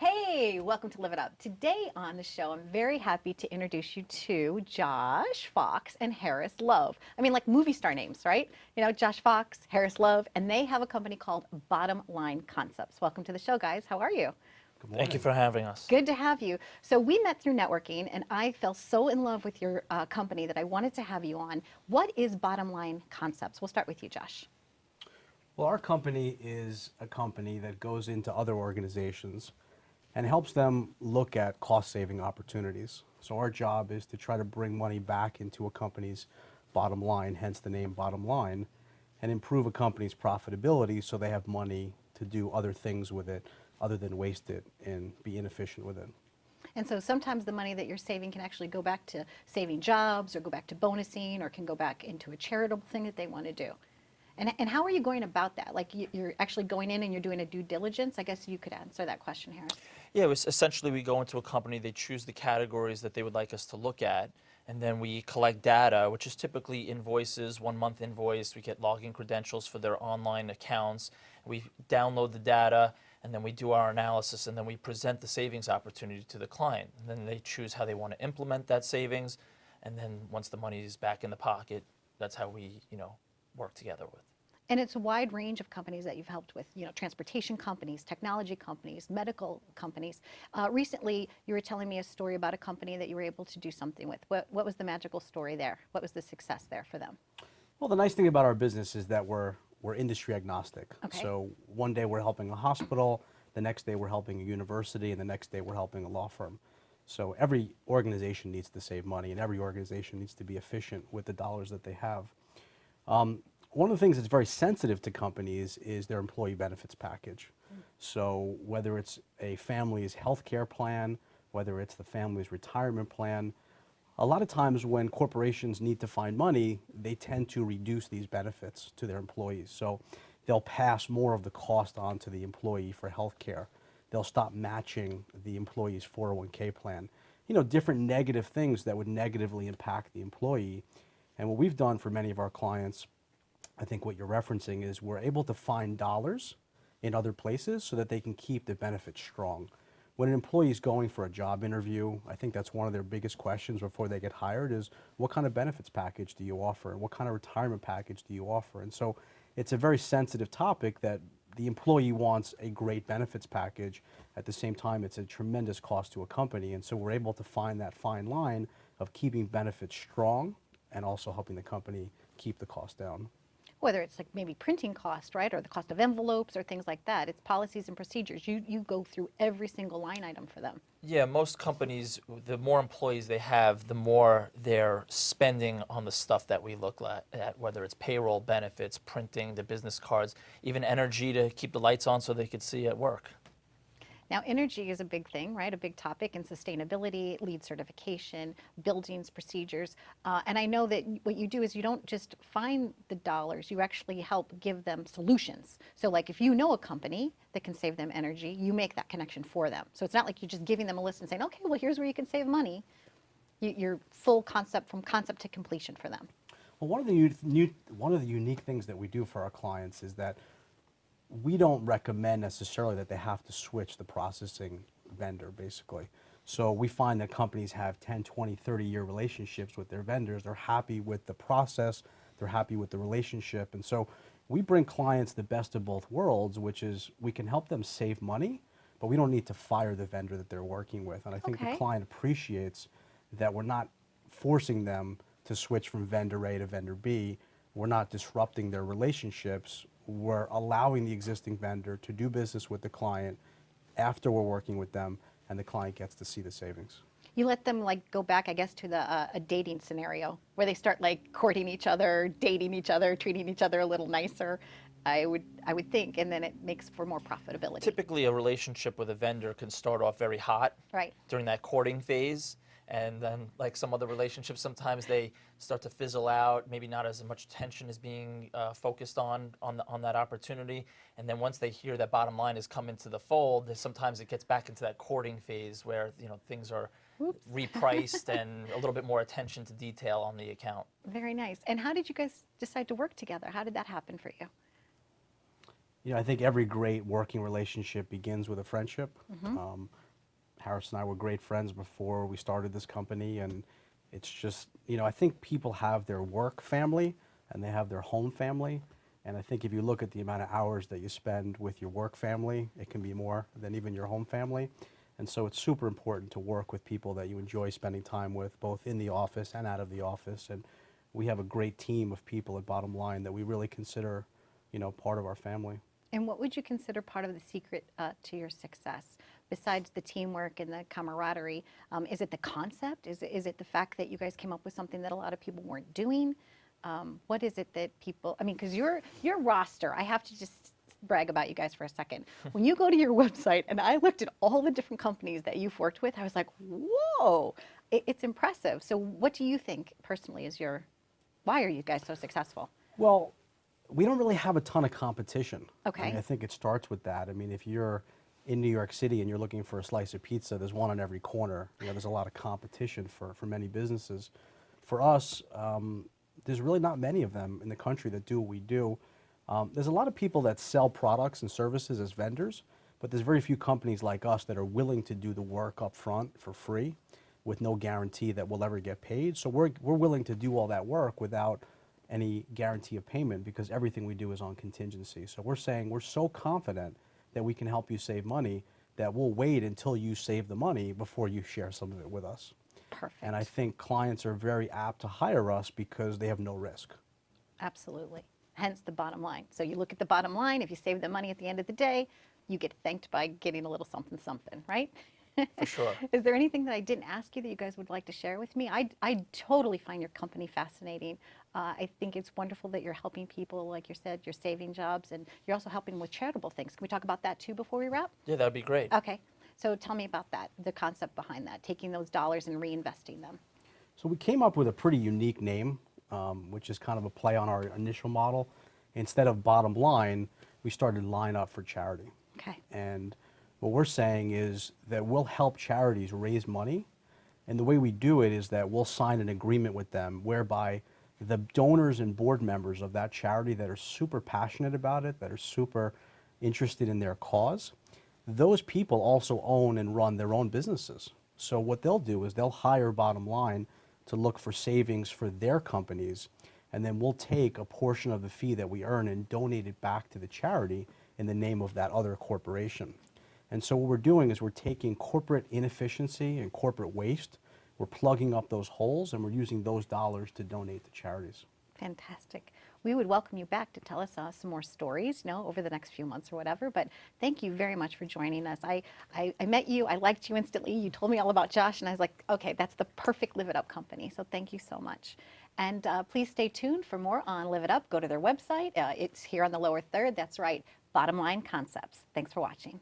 Hey, welcome to Live It Up. Today on the show, I'm very happy to introduce you to Josh Fox and Harris Love. I mean, like movie star names, right? You know, Josh Fox, Harris Love, and they have a company called Bottom Line Concepts. Welcome to the show, guys. How are you? Good Thank you morning. for having us. Good to have you. So we met through networking, and I fell so in love with your company that I wanted to have you on. What is Bottom Line Concepts? We'll start with you, Josh. Well, our company is a company that goes into other organizations and helps them look at cost saving opportunities. So our job is to try to bring money back into a company's bottom line, hence the name bottom line, and improve a company's profitability so they have money to do other things with it other than waste it and be inefficient with it. And so sometimes the money that you're saving can actually go back to saving jobs or go back to bonusing or can go back into a charitable thing that they want to do. And how are you going about that? Like you're actually going in and you're doing a due diligence? I guess you could answer that question, Harris. Yeah, essentially we go into a company, they choose the categories that they would like us to look at, and then we collect data, which is typically invoices, 1 month invoice. We get login credentials for their online accounts. We download the data, and then we do our analysis, and then we present the savings opportunity to the client. And then they choose how they want to implement that savings, and then once the money is back in the pocket, that's how we, work together with. And it's a wide range of companies that you've helped with, you know, transportation companies, technology companies, medical companies. Recently, you were telling me a story about a company that you were able to do something with. What was the magical story there? What was the success there for them? Well, the nice thing about our business is that we're industry agnostic. Okay. So one day we're helping a hospital, the next day we're helping a university, and the next day we're helping a law firm. So every organization needs to save money, and every organization needs to be efficient with the dollars that they have. One of the things that's very sensitive to companies is their employee benefits package. So whether it's a family's health care plan, whether it's the family's retirement plan, a lot of times when corporations need to find money, they tend to reduce these benefits to their employees. So they'll pass more of the cost on to the employee for health care. They'll stop matching the employee's 401k plan. You know, different negative things that would negatively impact the employee. And what we've done for many of our clients, I think what you're referencing is we're able to find dollars in other places so that they can keep the benefits strong. When an employee is going for a job interview, I think that's one of their biggest questions before they get hired is what kind of benefits package do you offer? What kind of retirement package do you offer? And so it's a very sensitive topic that the employee wants a great benefits package. At the same time, it's a tremendous cost to a company. And so we're able to find that fine line of keeping benefits strong and also helping the company keep the cost down. Whether it's like maybe printing cost, right, or the cost of envelopes or things like that. It's policies and procedures. You go through every single line item for them. Yeah, most companies, the more employees they have, the more they're spending on the stuff that we look at, whether it's payroll, benefits, printing, the business cards, even energy to keep the lights on so they could see at work. Now, energy is a big thing, right? A big topic in sustainability, LEED certification, buildings, procedures. And I know that what you do is you don't just find the dollars, you actually help give them solutions. So like if you know a company that can save them energy, you make that connection for them. So it's not like you're just giving them a list and saying, okay, well, here's where you can save money. You're full concept from concept to completion for them. Well, one of the unique things that we do for our clients is that we don't recommend necessarily that they have to switch the processing vendor, basically. So we find that companies have 10, 20, 30-year relationships with their vendors. They're happy with the process. They're happy with the relationship. And so we bring clients the best of both worlds, which is we can help them save money, but we don't need to fire the vendor that they're working with. And I think the Okay. client appreciates that we're not forcing them to switch from vendor A to vendor B. We're not disrupting their relationships. We're allowing the existing vendor to do business with the client after we're working with them, and the client gets to see the savings. You let them like go back, I guess, to the a dating scenario where they start like courting each other, dating each other, treating each other a little nicer. I would think, and then it makes for more profitability. Typically, a relationship with a vendor can start off very hot Right. during that courting phase. And then, like some other relationships, sometimes they start to fizzle out. Maybe not as much attention is being focused on that opportunity. And then once they hear that bottom line has come into the fold, sometimes it gets back into that courting phase where things are Oops. repriced and a little bit more attention to detail on the account. Very nice. And how did you guys decide to work together? How did that happen for you? I think every great working relationship begins with a friendship. Harris and I were great friends before we started this company, and it's just, I think people have their work family and they have their home family. And I think if you look at the amount of hours that you spend with your work family, it can be more than even your home family. And so it's super important to work with people that you enjoy spending time with, both in the office and out of the office. And we have a great team of people at Bottom Line that we really consider, part of our family. And what would you consider part of the secret to your success? Besides the teamwork and the camaraderie, is it the concept? Is it the fact that you guys came up with something that a lot of people weren't doing? What is it that people, because your roster, I have to just brag about you guys for a second. When you go to your website and I looked at all the different companies that you've worked with, I was like, whoa, it's impressive. So what do you think personally is why are you guys so successful? Well, we don't really have a ton of competition. Okay. I think it starts with that. If you're in New York City and you're looking for a slice of pizza, there's one on every corner. There's a lot of competition for many businesses. For us, there's really not many of them in the country that do what we do. There's a lot of people that sell products and services as vendors, but there's very few companies like us that are willing to do the work up front for free with no guarantee that we'll ever get paid. So we're willing to do all that work without any guarantee of payment because everything we do is on contingency. So we're saying we're so confident that we can help you save money that we'll wait until you save the money before you share some of it with us. Perfect. And I think clients are very apt to hire us because they have no risk. Absolutely. Hence the bottom line. So you look at the bottom line, if you save the money at the end of the day, you get thanked by getting a little something, something, right? For sure. Is there anything that I didn't ask you that you guys would like to share with me? I totally find your company fascinating. I think it's wonderful that you're helping people, like you said, you're saving jobs, and you're also helping with charitable things. Can we talk about that too before we wrap? Yeah, that'd be great. Okay. So tell me about that, the concept behind that, taking those dollars and reinvesting them. So we came up with a pretty unique name, which is kind of a play on our initial model. Instead of Bottom Line, we started Line Up for Charity. Okay. And what we're saying is that we'll help charities raise money. And the way we do it is that we'll sign an agreement with them whereby the donors and board members of that charity that are super passionate about it, that are super interested in their cause, those people also own and run their own businesses. So what they'll do is they'll hire Bottom Line to look for savings for their companies, and then we'll take a portion of the fee that we earn and donate it back to the charity in the name of that other corporation. And so what we're doing is we're taking corporate inefficiency and corporate waste, we're plugging up those holes, and we're using those dollars to donate to charities. Fantastic. We would welcome you back to tell us some more stories, over the next few months or whatever. But thank you very much for joining us. I met you. I liked you instantly. You told me all about Josh, and I was like, okay, that's the perfect Live It Up company. So thank you so much. And please stay tuned for more on Live It Up. Go to their website. It's here on the lower third. That's right. Bottom Line Concepts. Thanks for watching.